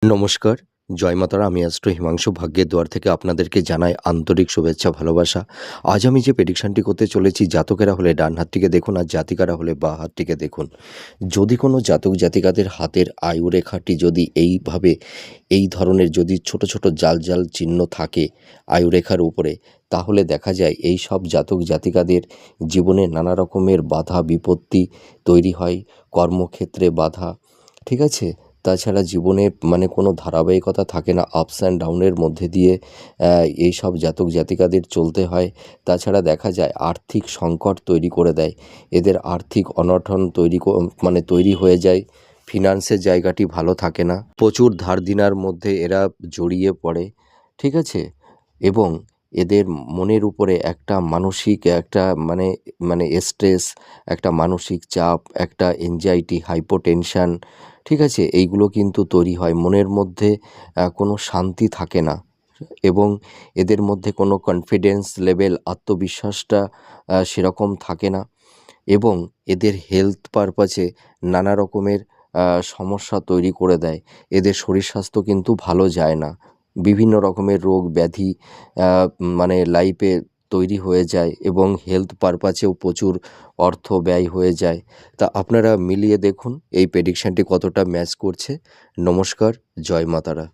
নমস্কার, জয় মা তারা। আমি অ্যাস্ট্রো হিমাংশু ভাগ্যের দুয়ার থেকে আপনাদেরকে জানাই আন্তরিক শুভেচ্ছা, ভালোবাসা। আজ আমি যে প্রেডিকশনটি করতে চলেছি, জাতকেরা হলে ডান হাতটিকে দেখুন আর জাতিকারা হলে বাঁ হাতটিকে দেখুন। যদি কোনো জাতক জাতিকাদের হাতের আয়ুরেখাটি যদি এইভাবে এই ধরনের যদি ছোট ছোট জাল জাল চিহ্ন থাকে আয়ুরেখার উপরে, তাহলে দেখা যায় এই সব জাতক জাতিকাদের জীবনে নানা রকমের বাধা বিপত্তি তৈরি হয়, কর্মক্ষেত্রে বাধা, ঠিক আছে? তাছাড়া জীবনে মানে কোনো ধারাবাহিকতা থাকে না, আপস অ্যান্ড ডাউনের মধ্যে দিয়ে এই সব জাতক জাতিকাদের চলতে হয়। তাছাড়া দেখা যায় আর্থিক সংকট তৈরি করে দেয়, এদের আর্থিক অনটন মানে তৈরি হয়ে যায়, ফিনান্সের জায়গাটি ভালো থাকে না, প্রচুর ধার দেনার মধ্যে এরা জড়িয়ে পড়ে, ঠিক আছে? এবং এদের মনের উপরে একটা মানসিক একটা মানে মানে স্ট্রেস, একটা মানসিক চাপ, একটা এনজাইটি, হাইপোটেনশন, ঠিক আছে? এইগুলো কিন্তু তৈরি হয়। মনের মধ্যে কোনো শান্তি থাকে না এবং এদের মধ্যে কোনো কনফিডেন্স লেভেল, আত্মবিশ্বাসটা সেরকম থাকে না এবং এদের হেলথ পারপাসে নানা রকমের সমস্যা তৈরি করে দেয়। এদের শরীর স্বাস্থ্য কিন্তু ভালো যায় না। বিভিন্ন রকমের রোগ ব্যাধি মানে লাইফে তৈরি হয়ে যায় এবং হেলথ পারপাসেও প্রচুর অর্থ ব্যয় হয়ে যায়। তা আপনারা মিলিয়ে দেখুন এই প্রেডিকশনটি কতটা ম্যাচ করছে। নমস্কার, জয় মা তারা।